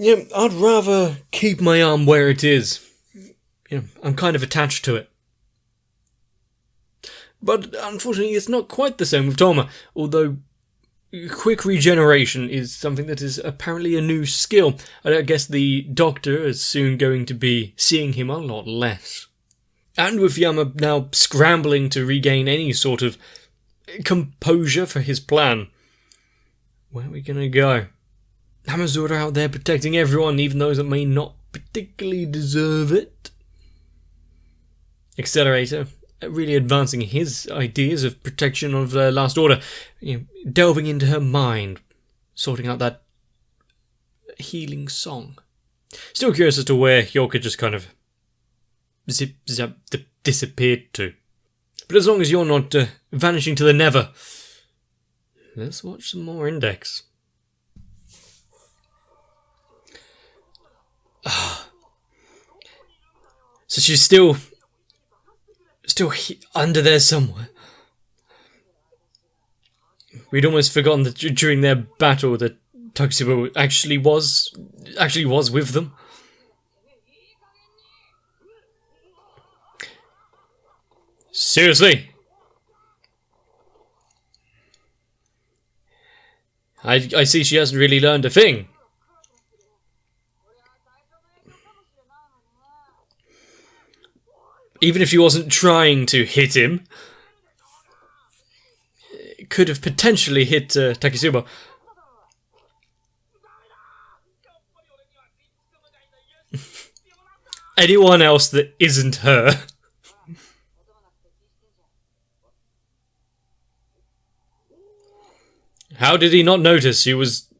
Yeah, I'd rather keep my arm where it is. I'm kind of attached to it. But unfortunately, it's not quite the same with Toma, although quick regeneration is something that is apparently a new skill. I guess the doctor is soon going to be seeing him a lot less. And with Yama now scrambling to regain any sort of composure for his plan, where are we going to go? Hamazura out there protecting everyone, even those that may not particularly deserve it. Accelerator really advancing his ideas of protection of Last Order, delving into her mind, sorting out that healing song. Still curious as to where Hyoka just kind of disappeared to. But as long as you're not vanishing to the never, let's watch some more Index. So she's still under there somewhere. We'd almost forgotten that during their battle that Takasubo actually was with them. Seriously? I see she hasn't really learned a thing. Even if she wasn't trying to hit him, it could have potentially hit Takasubo. Anyone else that isn't her. How did he not notice she was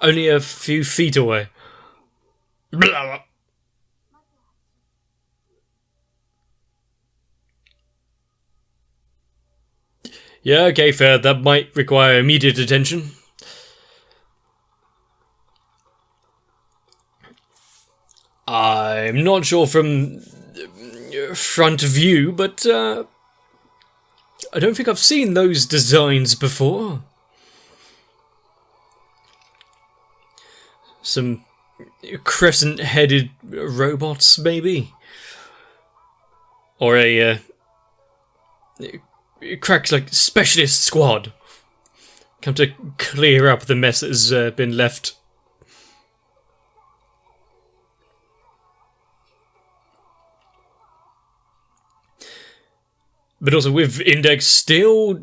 only a few feet away? Blah. Yeah, okay, fair. That might require immediate attention. I'm not sure from front view, but I don't think I've seen those designs before. Some crescent-headed robots, maybe? Or a cracks like specialist squad come to clear up the mess that has been left. But also with Index still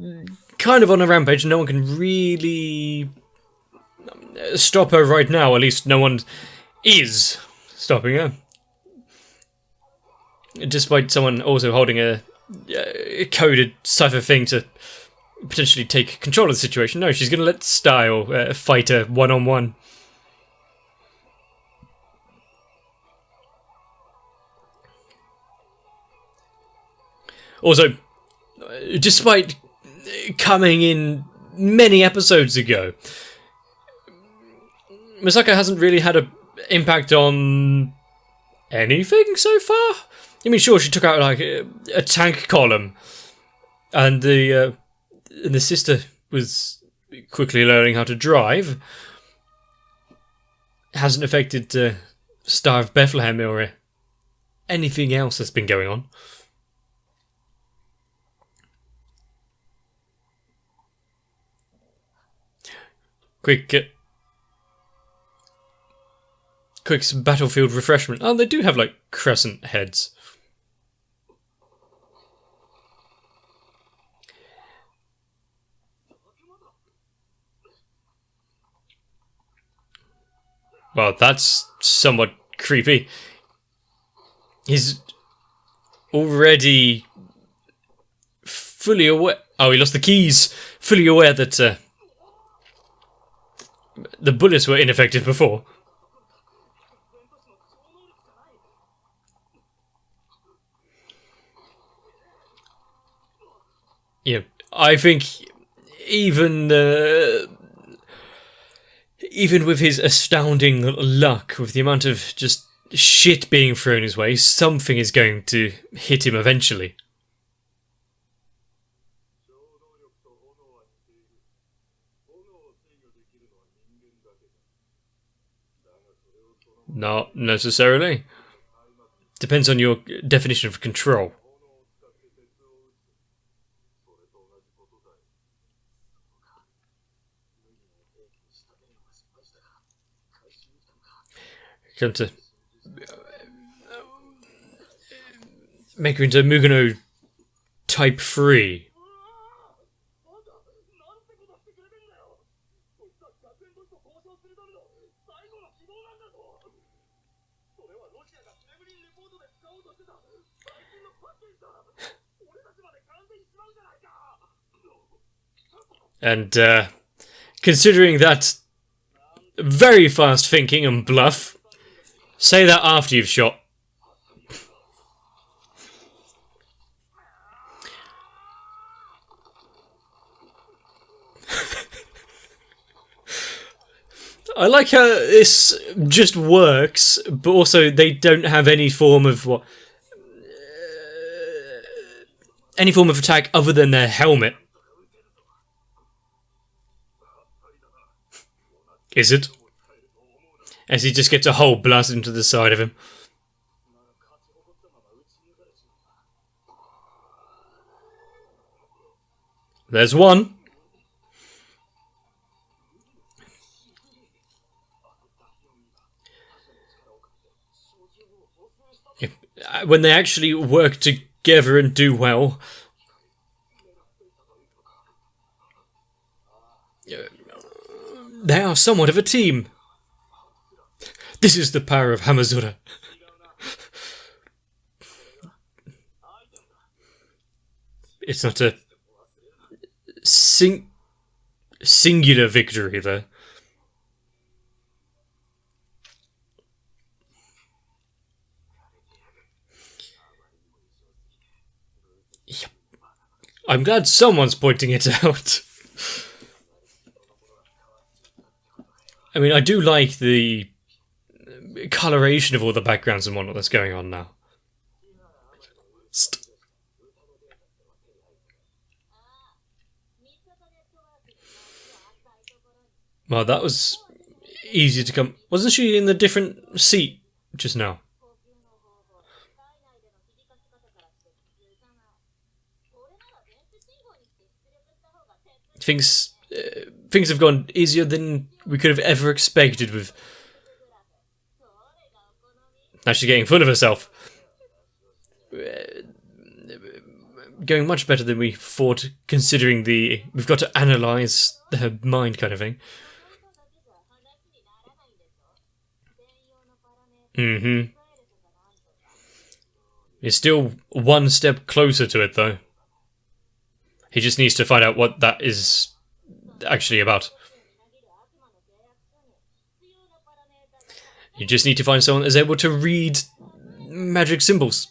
kind of on a rampage, no one can really stop her right now. At least no one is stopping her. Despite someone also holding a coded cipher thing to potentially take control of the situation. No, she's going to let Style fight her one-on-one. Also, despite coming in many episodes ago, Misaka hasn't really had an impact on anything so far. I mean, sure, she took out like a tank column, and the sister was quickly learning how to drive. Hasn't affected Star of Bethlehem or anything else that's been going on. Quick battlefield refreshment. Oh, they do have like crescent heads. Well, that's somewhat creepy. He's already fully aware. Oh, he lost the keys. Fully aware that the bullets were ineffective before. Yeah, I think even with his astounding luck, with the amount of just shit being thrown his way, something is going to hit him eventually. Not necessarily. Depends on your definition of control. Come to make her into Mugano Type 3. And considering that very fast thinking and bluff, say that after you've shot. I like how this just works, but also they don't have any form of any form of attack other than their helmet. Is it? As he just gets a hole blasted into the side of him. There's one. When they actually work together and do well, they are somewhat of a team. This is the power of Hamazura. It's not a singular victory, though. I'm glad someone's pointing it out. I mean, I do like the coloration of all the backgrounds and whatnot that's going on now. Well, that was easy to come. Wasn't she in the different seat just now? Things have gone easier than we could have ever expected with... Now she's getting full of herself. Going much better than we thought, considering we've got to analyse her mind kind of thing. It's still one step closer to it, though. He just needs to find out what that is actually about. You just need to find someone that's able to read magic symbols.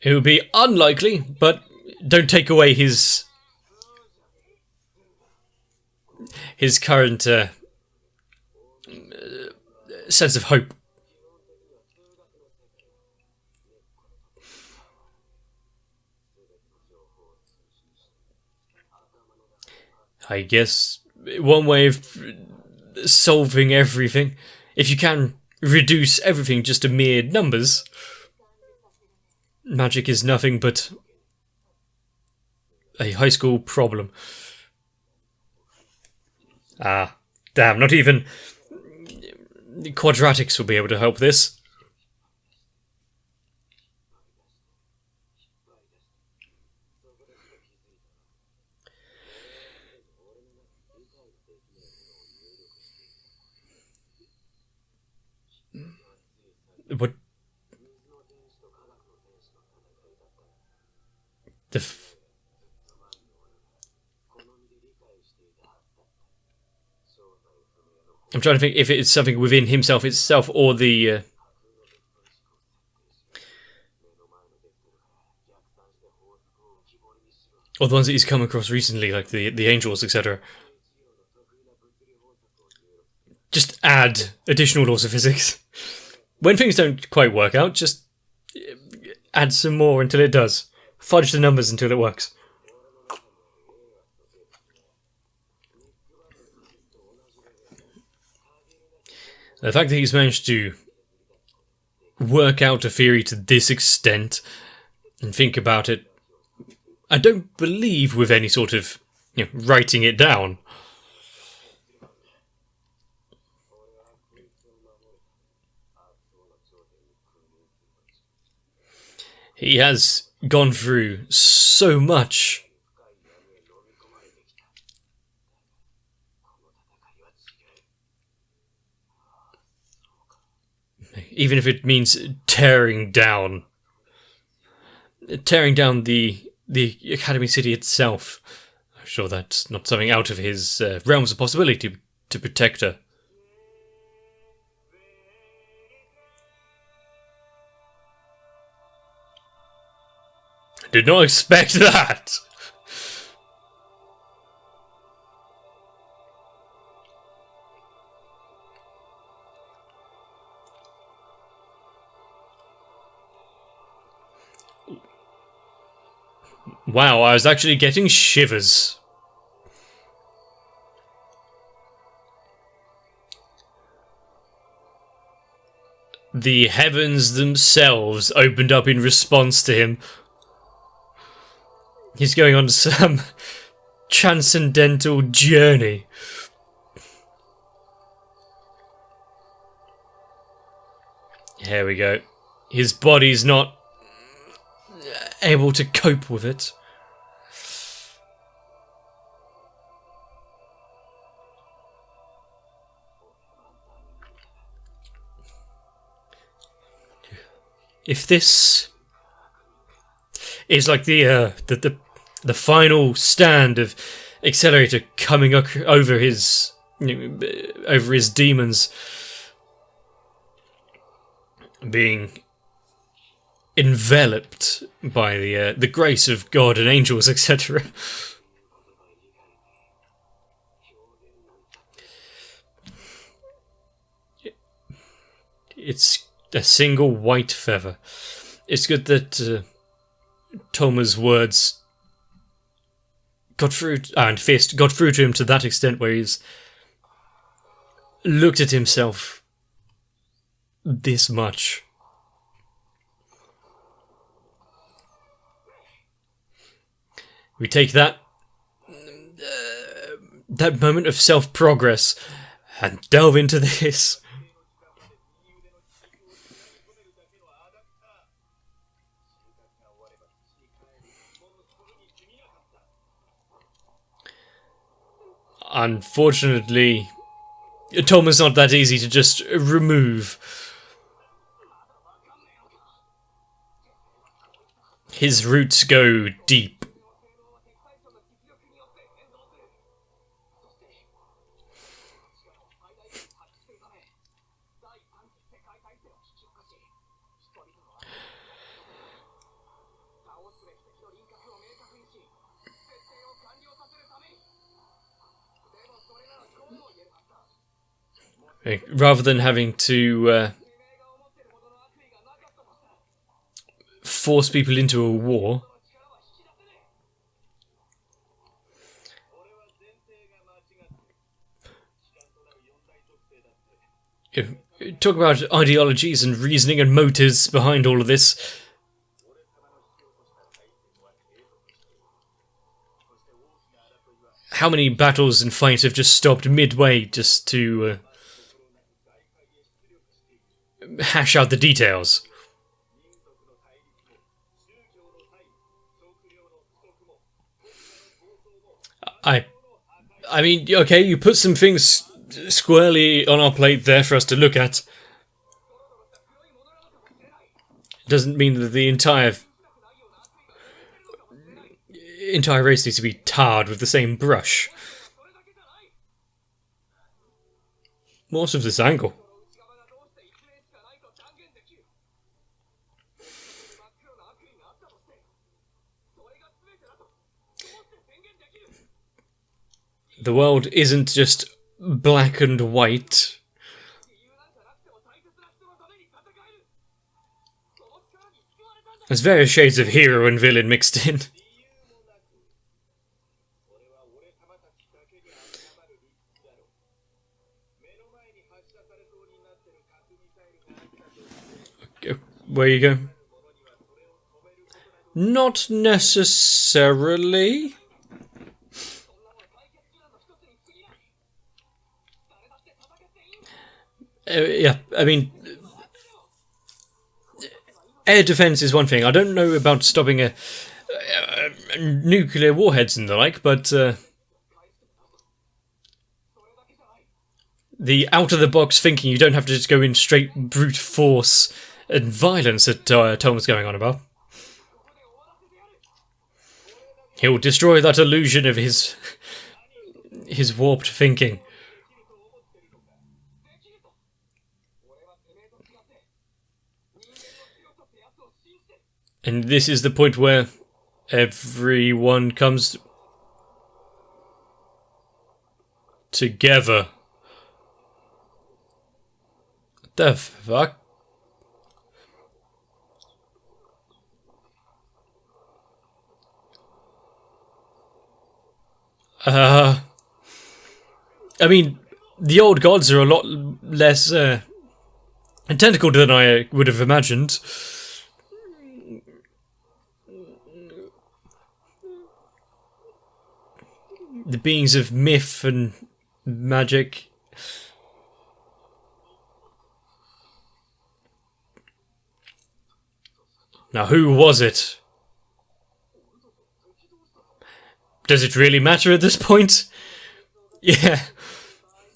It would be unlikely, but don't take away his current sense of hope. I guess one way of solving everything, if you can reduce everything just to mere numbers, magic is nothing but a high school problem. Ah, damn, not even quadratics will be able to help this. What? I'm trying to think if it's something within himself itself or the... or the ones that he's come across recently, like the angels, etc. Just add additional laws of physics. When things don't quite work out, just add some more until it does. Fudge the numbers until it works. The fact that he's managed to work out a theory to this extent and think about it, I don't believe with any sort of writing it down. He has gone through so much. Even if it means tearing down the Academy City itself. I'm sure that's not something out of his realms of possibility to protect her. Did not expect that! Wow, I was actually getting shivers. The heavens themselves opened up in response to him. He's going on some transcendental journey. Here we go. His body's not able to cope with it. If this is like the final stand of Accelerator coming over his demons, being enveloped by the grace of God and angels, etc. It's a single white feather. It's good that Toma's words got through, and Fist got through to him to that extent where he's looked at himself this much. We take that moment of self-progress and delve into this. Unfortunately, Toma's not that easy to just remove. His roots go deep. Rather than having to force people into a war, talk about ideologies and reasoning and motives behind all of this. How many battles and fights have just stopped midway just to hash out the details? I mean, okay, you put some things squarely on our plate there for us to look at. Doesn't mean that the entire race needs to be tarred with the same brush. Most of this angle. The world isn't just black and white. There's various shades of hero and villain mixed in. where you go? Not necessarily. Yeah, I mean, air defense is one thing. I don't know about stopping nuclear warheads and the like, but the out-of-the-box thinking, you don't have to just go in straight brute force and violence that Tom was going on about. He'll destroy that illusion of his warped thinking. And this is the point where everyone comes together. What the fuck? I mean, the old gods are a lot less tentacled than I would have imagined. The beings of myth and magic. Now, who was it? Does it really matter at this point? Yeah,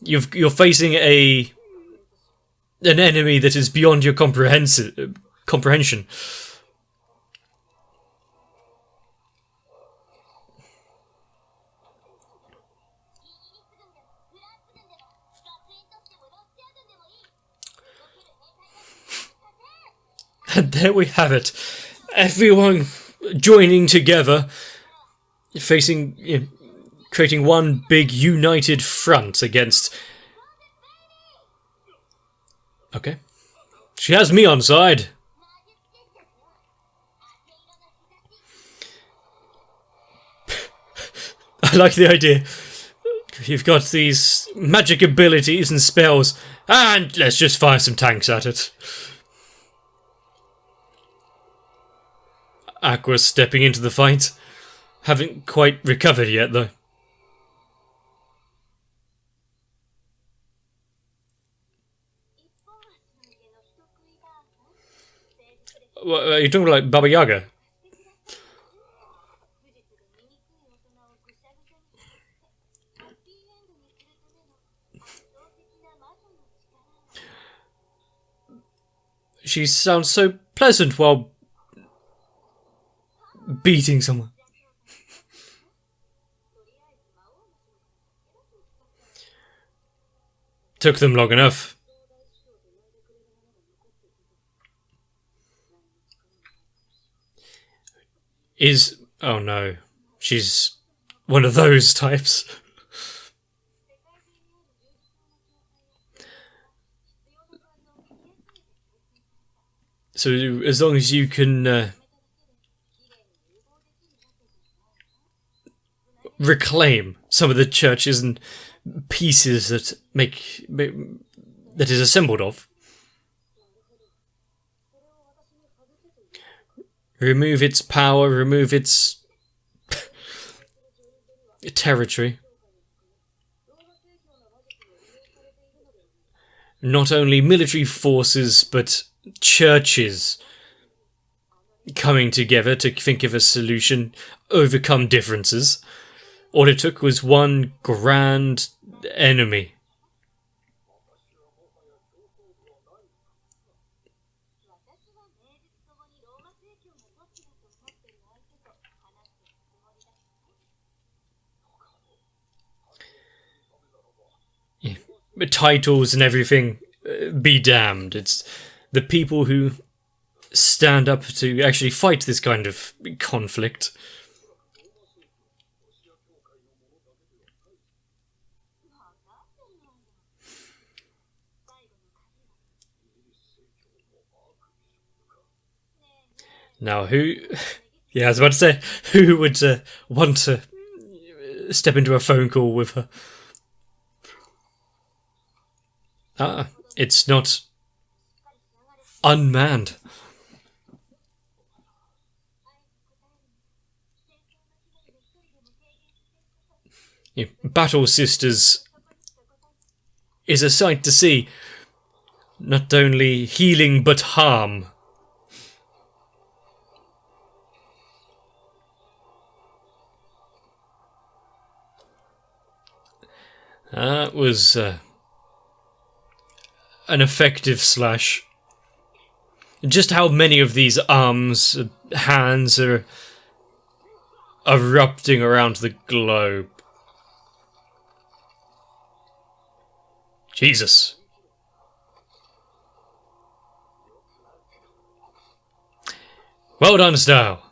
you're facing an enemy that is beyond your comprehension. And there we have it. Everyone joining together, creating one big united front against... Okay. She has me on side. I like the idea. You've got these magic abilities and spells, and let's just fire some tanks at it. Aqua's stepping into the fight. Haven't quite recovered yet, though. What, are you talking about like Baba Yaga? She sounds so pleasant while beating someone. Took them long enough. Oh no, she's one of those types. So as long as you can reclaim some of the churches and pieces that that is assembled of, remove its power, remove its territory. Not only military forces, but churches coming together to think of a solution, overcome differences. All it took was one grand enemy. Yeah. Titles and everything, be damned. It's the people who stand up to actually fight this kind of conflict. Now, who... Yeah, I was about to say, who would want to step into a phone call with her? It's not unmanned. Battle Sisters is a sight to see. Not only healing, but harm. That was an effective slash. Just how many of these arms, hands are erupting around the globe. Jesus. Well done, Style.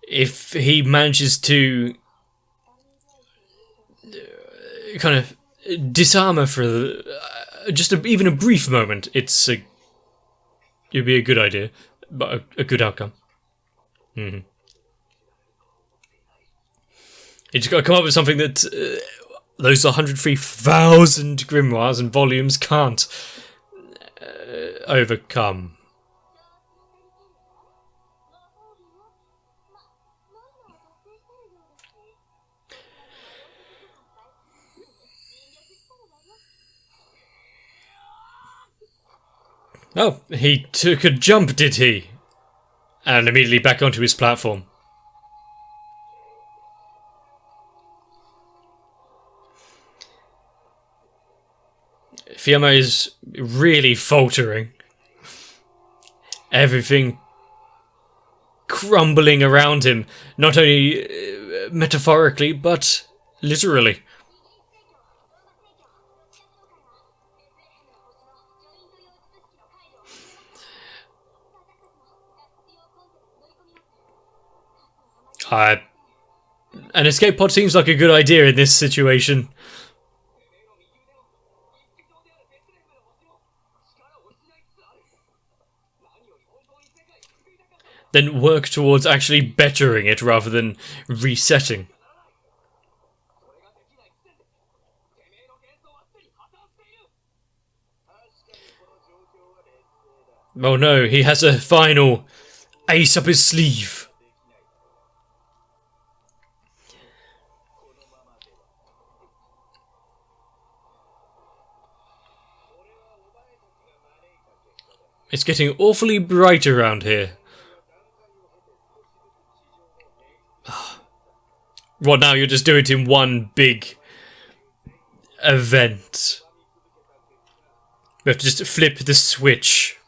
If he manages to kind of disarm her for just even a brief moment, it'd be a good idea, but a good outcome. You just got to come up with something that those 103,000 grimoires and volumes can't overcome. Oh, he took a jump, did he? And immediately back onto his platform. Fiamma is really faltering. Everything crumbling around him, not only metaphorically, but literally. An escape pod seems like a good idea in this situation. Then work towards actually bettering it rather than resetting. Oh no, he has a final ace up his sleeve. It's getting awfully bright around here. What now? You're just doing it in one big event. We have to just flip the switch.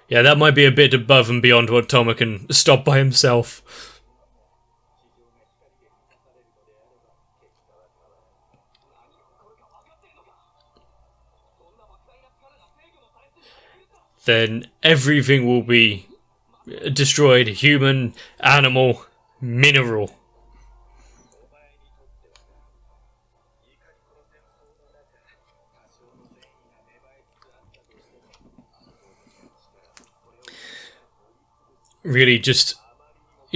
Yeah, that might be a bit above and beyond what Toma can stop by himself. Then everything will be destroyed. Human, animal, mineral. Really just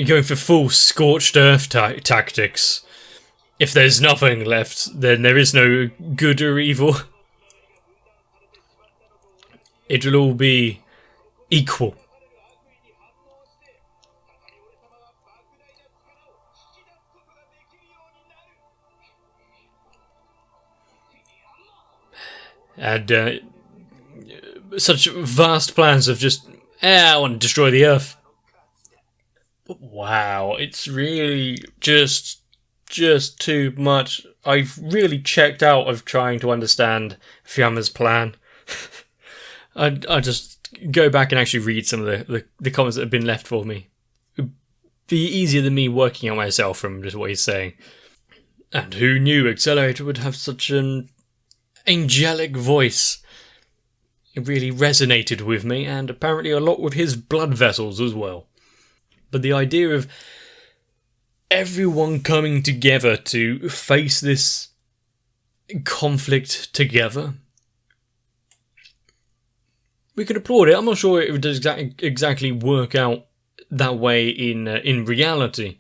going for full scorched earth tactics. If there's nothing left, then there is no good or evil. It will all be equal. And such vast plans of just, I want to destroy the Earth. But wow, it's really just too much. I've really checked out of trying to understand Fiamma's plan. I just go back and actually read some of the comments that have been left for me. It'd be easier than me working out myself from just what he's saying. And who knew Accelerator would have such an angelic voice? It really resonated with me, and apparently a lot with his blood vessels as well. But the idea of everyone coming together to face this conflict together, we can applaud it. I'm not sure it would exactly work out that way in reality.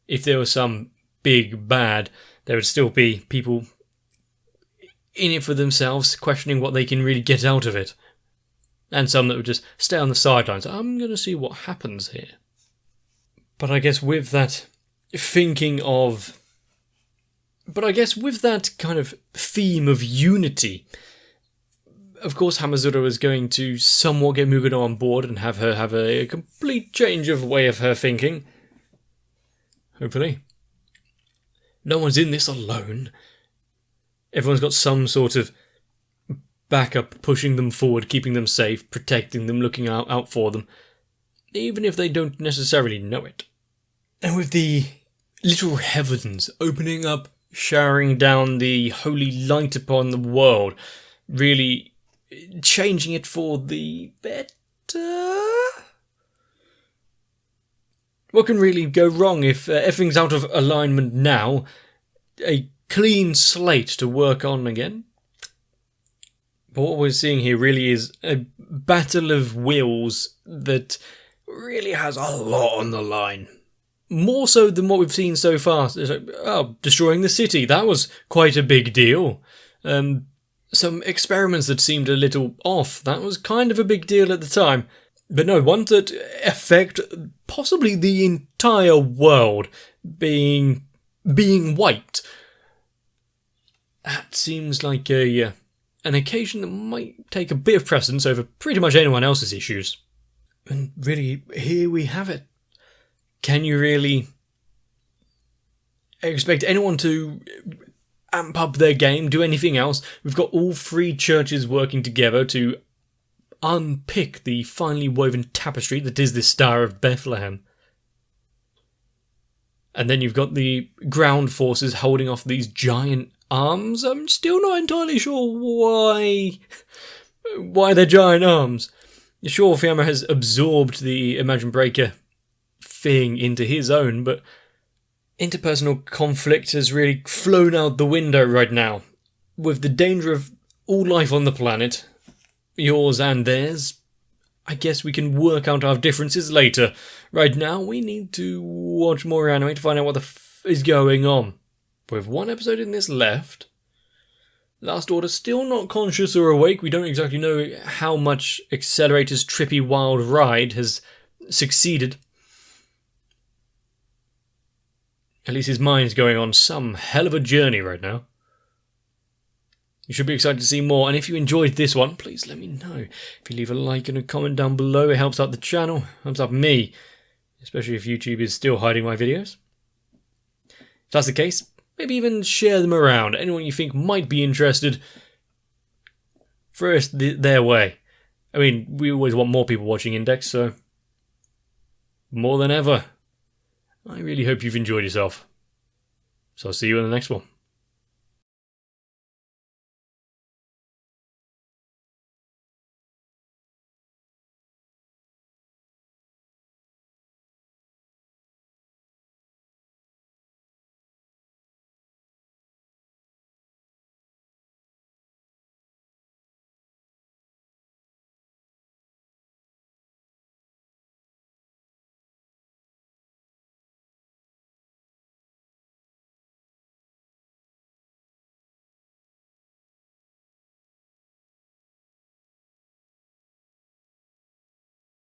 If there was some big bad, there would still be people in it for themselves, questioning what they can really get out of it. And some that would just stay on the sidelines. I'm going to see what happens here. But I guess with that kind of theme of unity, of course Hamazura is going to somewhat get Mugano on board and have her have a complete change of way of her thinking. Hopefully. No one's in this alone. Everyone's got some sort of backup, pushing them forward, keeping them safe, protecting them, looking out for them, even if they don't necessarily know it. And with the literal heavens opening up, showering down the holy light upon the world, really changing it for the better? What can really go wrong if everything's out of alignment now? A clean slate to work on again? But what we're seeing here really is a battle of wills that really has a lot on the line. More so than what we've seen so far. Destroying the city, that was quite a big deal. Some experiments that seemed a little off, that was kind of a big deal at the time. But no, ones that affect possibly the entire world being wiped. That seems like an occasion that might take a bit of precedence over pretty much anyone else's issues. And really, here we have it. Can you really expect anyone to amp up their game, do anything else? We've got all three churches working together to unpick the finely woven tapestry that is the Star of Bethlehem. And then you've got the ground forces holding off these giant arms. I'm still not entirely sure why they're giant arms. Sure, Fiamma has absorbed the Imagine Breaker thing into his own, but interpersonal conflict has really flown out the window right now. With the danger of all life on the planet, yours and theirs, I guess we can work out our differences later. Right now, we need to watch more anime to find out what the is going on. With one episode in this left, Last Order still not conscious or awake. We don't exactly know how much Accelerator's trippy wild ride has succeeded. At least his mind's going on some hell of a journey right now. You should be excited to see more, and if you enjoyed this one, please let me know. If you leave a like and a comment down below, it helps out the channel, helps out me, especially if YouTube is still hiding my videos. If that's the case, maybe even share them around. Anyone you think might be interested, throw us their way. I mean, we always want more people watching Index, so more than ever. I really hope you've enjoyed yourself. So I'll see you in the next one.